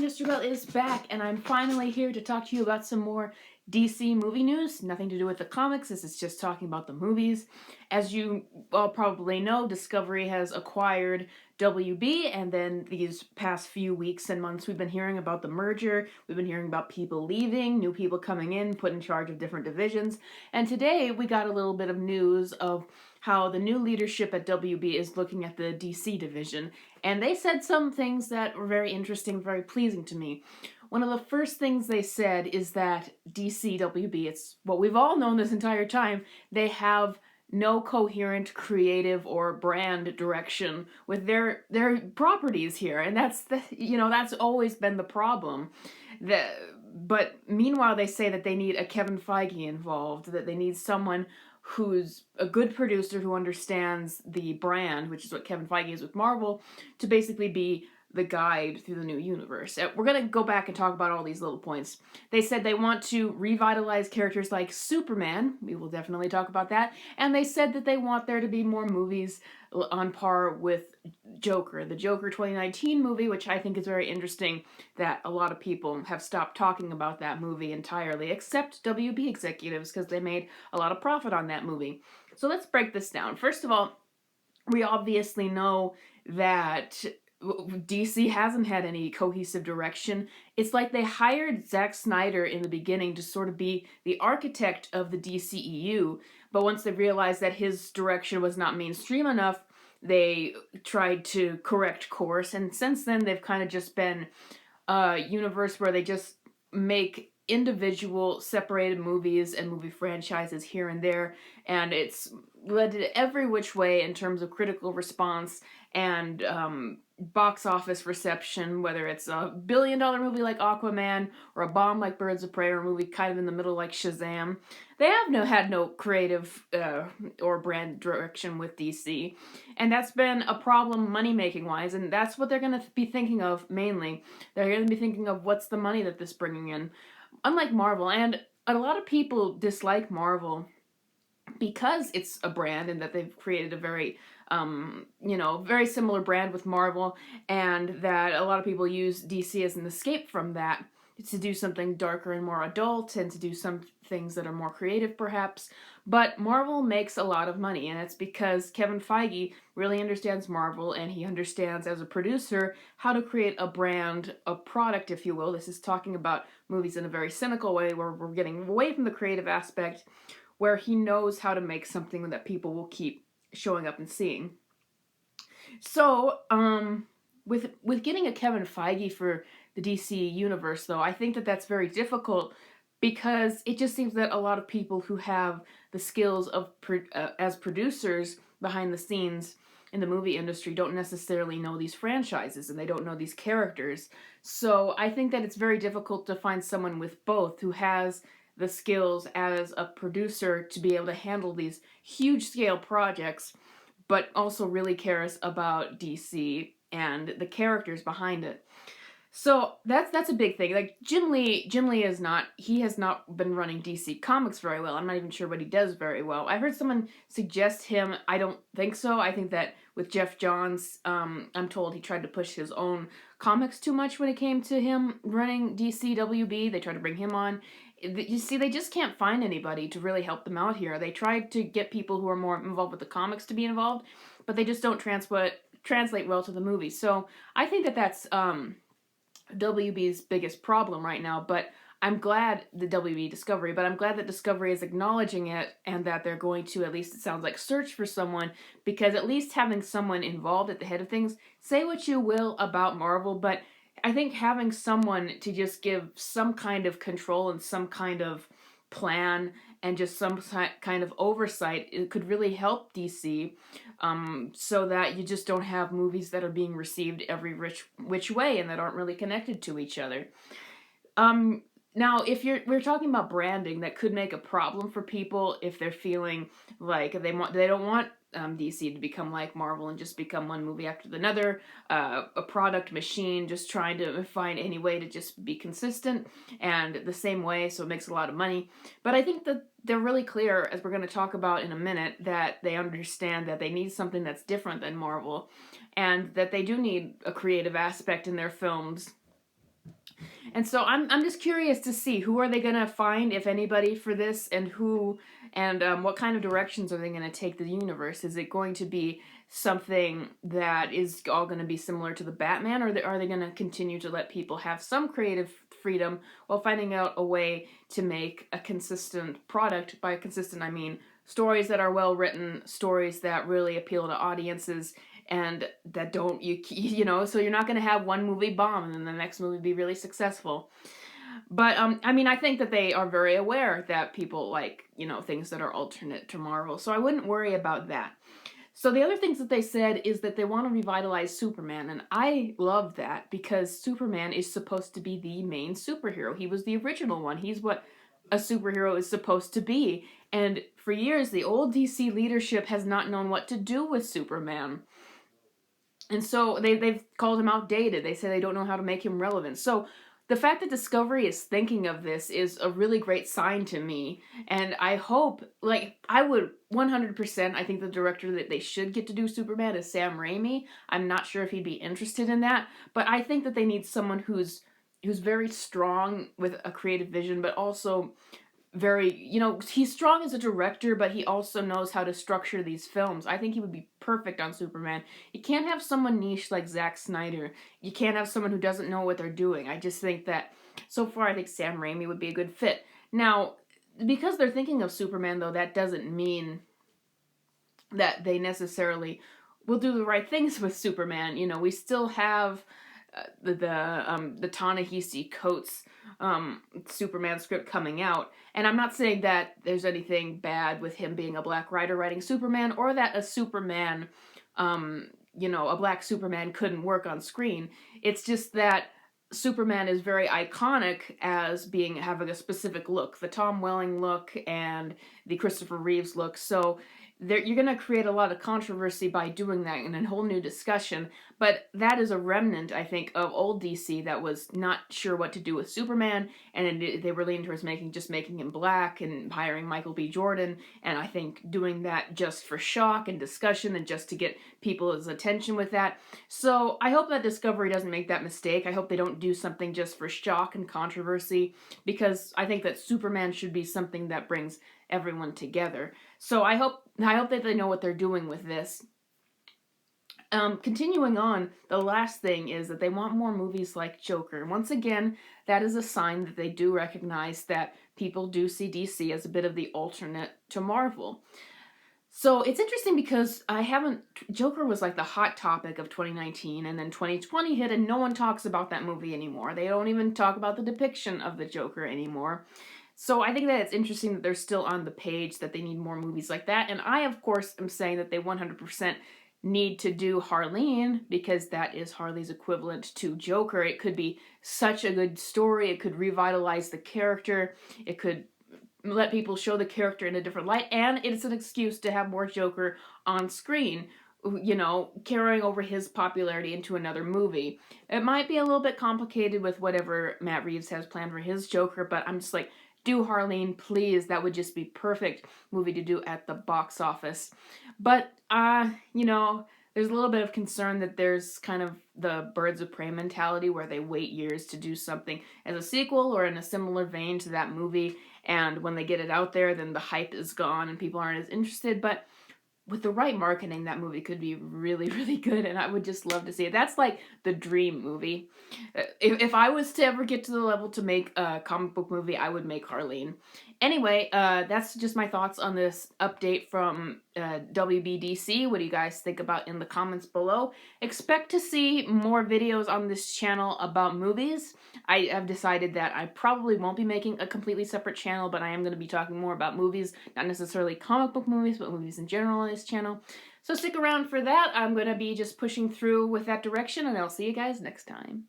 Mr. Bell is back, and I'm finally here to talk to you about some more DC movie news. Nothing to do with the comics, this is just talking about the movies. As you all probably know, Discovery has acquired WB, and then these past few weeks and months we've been hearing about the merger, we've been hearing about people leaving, new people coming in, put in charge of different divisions, and today we got a little bit of news of how the new leadership at WB is looking at the DC division, and they said some things that were very interesting, very pleasing to me. One of the first things they said is that DCWB, it's what we've all known this entire time, they have no coherent creative or brand direction with their properties here, and that's always been the problem. But meanwhile, they say that they need a Kevin Feige involved, that they need someone who's a good producer who understands the brand, which is what Kevin Feige is with Marvel, to basically be the guide through the new universe. We're going to go back and talk about all these little points. They said they want to revitalize characters like Superman. We will definitely talk about that. And they said that they want there to be more movies on par with Joker, the Joker 2019 movie, which I think is very interesting that a lot of people have stopped talking about that movie entirely, except WB executives, because they made a lot of profit on that movie. So let's break this down. First of all, we obviously know that DC hasn't had any cohesive direction. It's like they hired Zack Snyder in the beginning to sort of be the architect of the DCEU, but once they realized that his direction was not mainstream enough, they tried to correct course, and since then they've kind of just been a universe where they just make individual separated movies and movie franchises here and there, and it's led to every which way in terms of critical response and box office reception, whether it's a billion-dollar movie like Aquaman or a bomb like Birds of Prey or a movie kind of in the middle like Shazam. They have had no creative or brand direction with DC, and that's been a problem money-making wise, and that's what they're going to be thinking of mainly. They're going to be thinking of what's the money that this is bringing in. Unlike Marvel, and a lot of people dislike Marvel because it's a brand and that they've created a very very similar brand with Marvel, and that a lot of people use DC as an escape from that to do something darker and more adult and to do some things that are more creative perhaps. But Marvel makes a lot of money, and it's because Kevin Feige really understands Marvel, and he understands as a producer how to create a brand, a product if you will. This is talking about movies in a very cynical way where we're getting away from the creative aspect, where he knows how to make something that people will keep showing up and seeing. So, with getting a Kevin Feige for the DC universe, though, I think that that's very difficult because it just seems that a lot of people who have the skills of as producers behind the scenes in the movie industry don't necessarily know these franchises and they don't know these characters. So I think that it's very difficult to find someone with both who has the skills as a producer to be able to handle these huge scale projects, but also really cares about DC and the characters behind it. So that's a big thing. Like Jim Lee has not been running DC Comics very well. I'm not even sure what he does very well. I heard someone suggest him. I don't think so. I think that with Jeff Johns, I'm told he tried to push his own comics too much when it came to him running DCWB. They tried to bring him on. You see, they just can't find anybody to really help them out here. They tried to get people who are more involved with the comics to be involved, but they just don't translate well to the movies. So I think that that's WB's biggest problem right now, but I'm glad the WB Discovery, but I'm glad that Discovery is acknowledging it and that they're going to, at least it sounds like, search for someone, because at least having someone involved at the head of things, say what you will about Marvel, but I think having someone to just give some kind of control and some kind of plan and just some kind of oversight, it could really help DC, so that you just don't have movies that are being received every which way and that aren't really connected to each other. Now, if we're talking about branding, that could make a problem for people if they're feeling like they don't want DC to become like Marvel and just become one movie after another, a product machine, just trying to find any way to just be consistent and the same way, so it makes a lot of money. But I think that they're really clear, as we're going to talk about in a minute, that they understand that they need something that's different than Marvel, and that they do need a creative aspect in their films. And so I'm just curious to see who are they gonna find, if anybody, for this, and who, and what kind of directions are they gonna take the universe? Is it going to be something that is all going to be similar to the Batman, or are they going to continue to let people have some creative freedom while finding out a way to make a consistent product? By consistent, I mean stories that are well written, stories that really appeal to audiences, and that don't, you know, so you're not going to have one movie bomb and then the next movie be really successful. But I mean, I think that they are very aware that people like, you know, things that are alternate to Marvel, so I wouldn't worry about that. So the other things that they said is that they want to revitalize Superman, and I love that because Superman is supposed to be the main superhero. He was the original one. He's what a superhero is supposed to be. And for years, the old DC leadership has not known what to do with Superman. And so they've called him outdated. They say they don't know how to make him relevant. So the fact that Discovery is thinking of this is a really great sign to me. And I hope, like, I would 100%, I think the director that they should get to do Superman is Sam Raimi. I'm not sure if he'd be interested in that, but I think that they need someone who's very strong with a creative vision, but also very, you know, he's strong as a director, but he also knows how to structure these films. I think he would be perfect on Superman. You can't have someone niche like Zack Snyder. You can't have someone who doesn't know what they're doing. I just think that, so far, I think Sam Raimi would be a good fit. Now, because they're thinking of Superman, though, that doesn't mean that they necessarily will do the right things with Superman. You know, we still have the Ta-Nehisi Coates Superman script coming out, and I'm not saying that there's anything bad with him being a black writer writing Superman, or that a Superman, you know, a black Superman couldn't work on screen. It's just that Superman is very iconic as being having a specific look, the Tom Welling look and the Christopher Reeves look. So you're going to create a lot of controversy by doing that and a whole new discussion. But that is a remnant, I think, of old DC that was not sure what to do with Superman, and they were leaning towards making him black and hiring Michael B. Jordan, and I think doing that just for shock and discussion and just to get people's attention with that. So I hope that Discovery doesn't make that mistake. I hope they don't do something just for shock and controversy, because I think that Superman should be something that brings everyone together. So I hope that they know what they're doing with this. Continuing on, the last thing is that they want more movies like Joker. And once again, that is a sign that they do recognize that people do see DC as a bit of the alternate to Marvel. So it's interesting because Joker was like the hot topic of 2019, and then 2020 hit and no one talks about that movie anymore. They don't even talk about the depiction of the Joker anymore. So I think that it's interesting that they're still on the page that they need more movies like that. And I, of course, am saying that they 100% need to do Harleen, because that is Harley's equivalent to Joker. It could be such a good story. It could revitalize the character. It could let people show the character in a different light. And it's an excuse to have more Joker on screen, you know, carrying over his popularity into another movie. It might be a little bit complicated with whatever Matt Reeves has planned for his Joker, but I'm just like, do Harleen, please. That would just be perfect movie to do at the box office. But, you know, there's a little bit of concern that there's kind of the Birds of Prey mentality where they wait years to do something as a sequel or in a similar vein to that movie. And when they get it out there, then the hype is gone and people aren't as interested. But with the right marketing, that movie could be really, really good, and I would just love to see it. That's like the dream movie. If I was to ever get to the level to make a comic book movie, I would make Harleen. Anyway, that's just my thoughts on this update from WBDC. What do you guys think about in the comments below? Expect to see more videos on this channel about movies. I have decided that I probably won't be making a completely separate channel, but I am going to be talking more about movies, not necessarily comic book movies, but movies in general on this channel. So stick around for that. I'm going to be just pushing through with that direction, and I'll see you guys next time.